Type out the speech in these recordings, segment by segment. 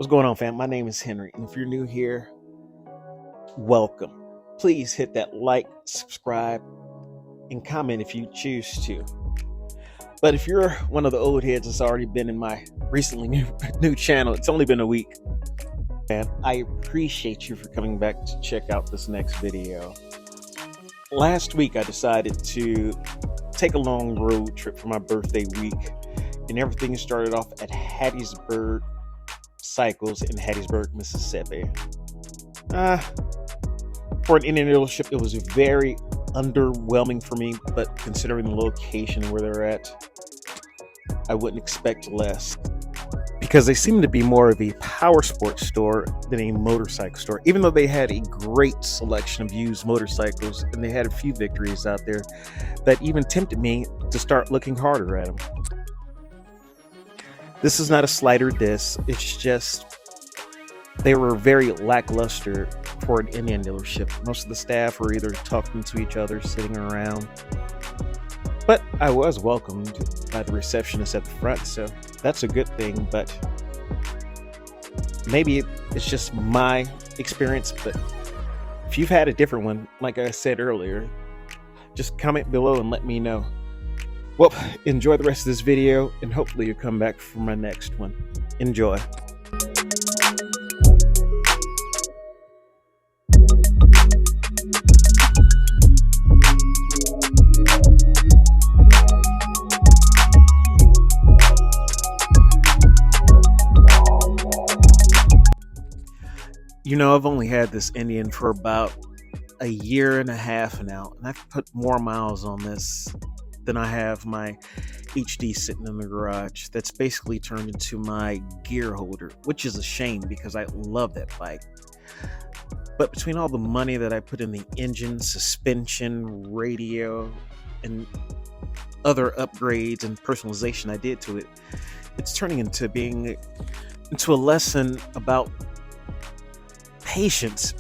What's going on, fam? My name is Henry, and if you're new here, welcome. Please hit that like, subscribe, and comment if you choose to. But if you're one of the old heads that's already been in my recently new channel, it's only been a week, and I appreciate you for coming back to check out this next video. Last week, I decided to take a long road trip for my birthday week, and everything started off at Hattiesburg Cycles in Hattiesburg, Mississippi. For an Indian dealership, it was very underwhelming for me, but considering the location and where they're at, I wouldn't expect less, because they seem to be more of a PowerSports store than a motorcycle store, even though they had a great selection of used motorcycles and they had a few victories out there that even tempted me to start looking harder at them. This is not a slight or diss, it's just they were very lackluster for an Indian dealership. Most of the staff were either talking to each other, sitting around. But I was welcomed by the receptionist at the front, so that's a good thing. But maybe it's just my experience, but if you've had a different one, like I said earlier, just comment below and let me know. Well, enjoy the rest of this video, and hopefully you'll come back for my next one. Enjoy. You know, I've only had this Indian for about a year and a half now, and I've put more miles on this than I have my HD sitting in the garage. That's basically turned into my gear holder, which is a shame because I love that bike. But between all the money that I put in the engine, suspension, radio, and other upgrades and personalization I did to it, it's turning into a lesson about patience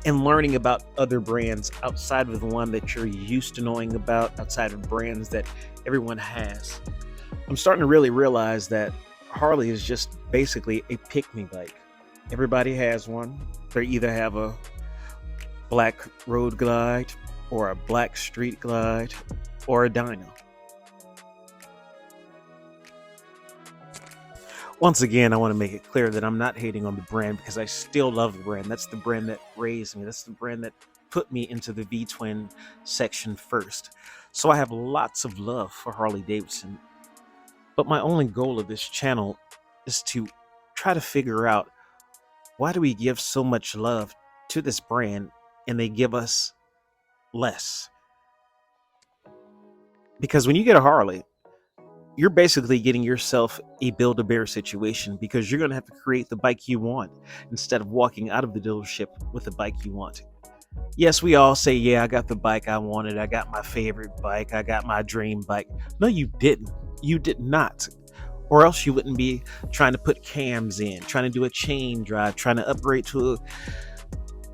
and learning about other brands outside of the one that you're used to knowing about, outside of brands that everyone has. I'm starting to really realize that Harley is just basically a pick-me bike. Everybody has one. They either have a black road glide or a black street glide or a dyno. Once again, I want to make it clear that I'm not hating on the brand, because I still love the brand. That's the brand that raised me. That's the brand that put me into the V-twin section first. So I have lots of love for Harley-Davidson. But my only goal of this channel is to try to figure out, why do we give so much love to this brand and they give us less? Because when you get a Harley, you're basically getting yourself a Build-A-Bear situation, because you're going to have to create the bike you want instead of walking out of the dealership with the bike you want. Yes, we all say, yeah, I got the bike I wanted. I got my favorite bike. I got my dream bike. No, you didn't. You did not. Or else you wouldn't be trying to put cams in, trying to do a chain drive, trying to upgrade to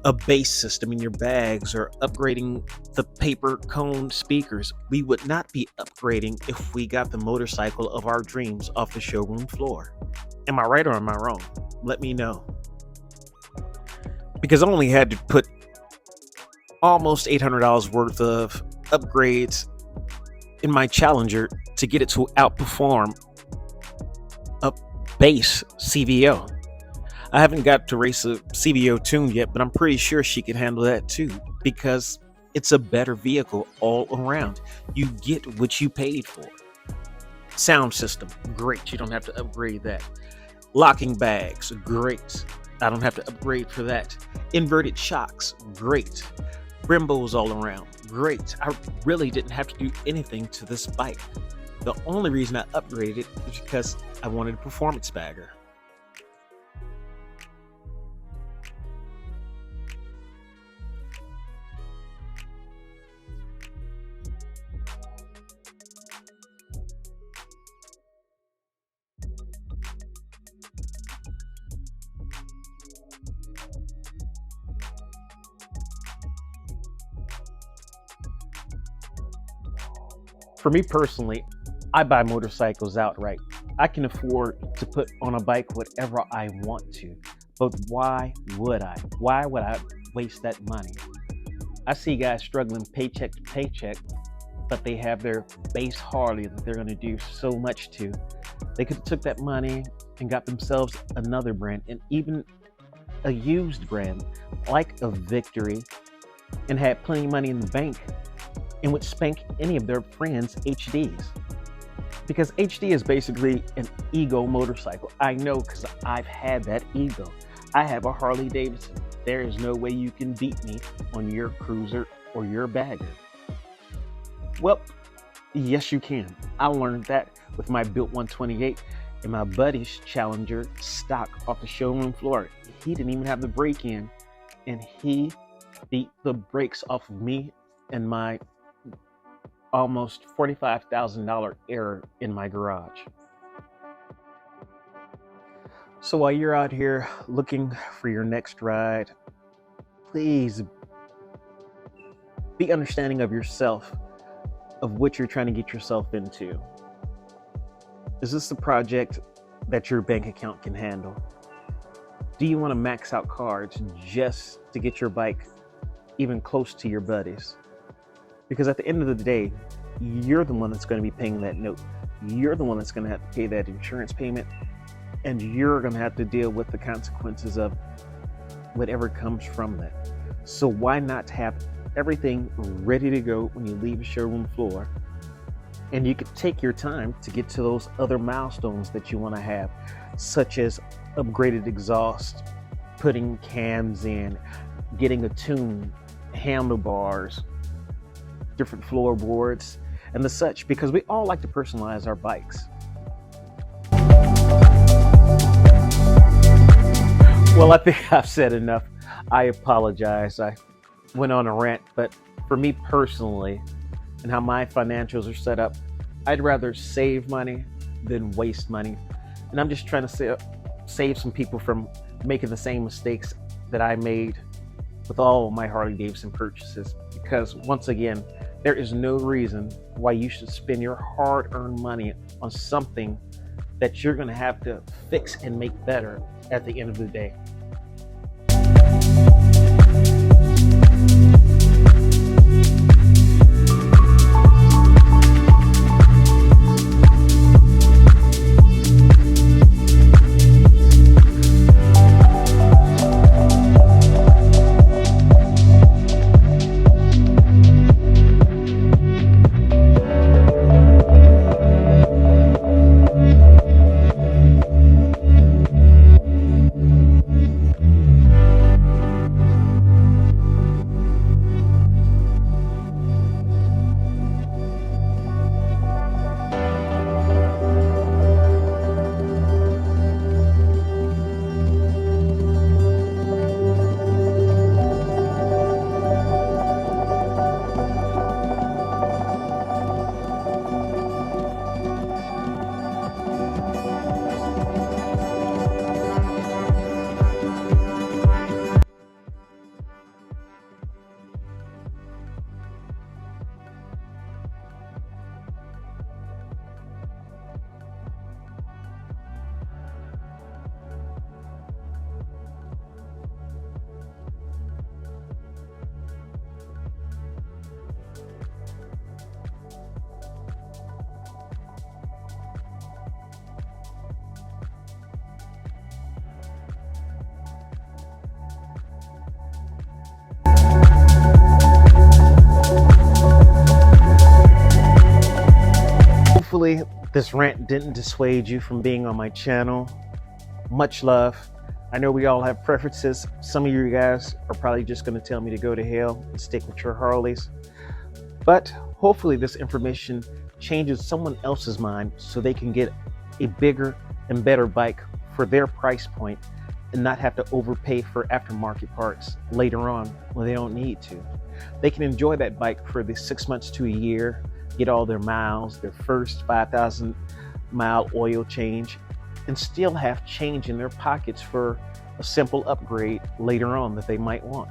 a bass system in your bags, or upgrading the paper cone speakers. We would not be upgrading if we got the motorcycle of our dreams off the showroom floor. Am I right or am I wrong? Let me know. Because I only had to put almost $800 worth of upgrades in my Challenger to get it to outperform a base CVO. I haven't got to race a CVO tune yet, but I'm pretty sure she can handle that too, because it's a better vehicle all around. You get what you paid for. Sound system, great. You don't have to upgrade that. Locking bags, great. I don't have to upgrade for that. Inverted shocks, great. Brimbos all around, great. I really didn't have to do anything to this bike. The only reason I upgraded it was because I wanted a performance bagger. For me personally, I buy motorcycles outright. I can afford to put on a bike whatever I want to, but why would I? Why would I waste that money? I see guys struggling paycheck to paycheck, but they have their base Harley that they're going to do so much to. They could have took that money and got themselves another brand, and even a used brand like a Victory, and had plenty of money in the bank and would spank any of their friends' HDs. Because HD is basically an ego motorcycle. I know because I've had that ego. I have a Harley-Davidson. There is no way you can beat me on your cruiser or your bagger. Well, yes you can. I learned that with my Built 128 and my buddy's Challenger stock off the showroom floor. He didn't even have the brake in, and he beat the brakes off of me and my almost $45,000 error in my garage. So while you're out here looking for your next ride, please be understanding of yourself, of what you're trying to get yourself into. Is this a project that your bank account can handle? Do you want to max out cards just to get your bike even close to your buddies? Because at the end of the day, you're the one that's going to be paying that note. You're the one that's going to have to pay that insurance payment, and you're going to have to deal with the consequences of whatever comes from that. So why not have everything ready to go when you leave the showroom floor, and you could take your time to get to those other milestones that you want to have, such as upgraded exhaust, putting cams in, getting a tune, handlebars, different floorboards, and the such, because we all like to personalize our bikes. Well, I think I've said enough. I apologize. I went on a rant, but for me personally, and how my financials are set up, I'd rather save money than waste money. And I'm just trying to save some people from making the same mistakes that I made with all my Harley-Davidson purchases. Because once again, there is no reason why you should spend your hard-earned money on something that you're going to have to fix and make better at the end of the day. Hopefully this rant didn't dissuade you from being on my channel. Much love. I know we all have preferences. Some of you guys are probably just going to tell me to go to hell and stick with your Harleys. But hopefully this information changes someone else's mind so they can get a bigger and better bike for their price point and not have to overpay for aftermarket parts later on when they don't need to. They can enjoy that bike for the 6 months to a year, get all their miles, their first 5,000 mile oil change, and still have change in their pockets for a simple upgrade later on that they might want.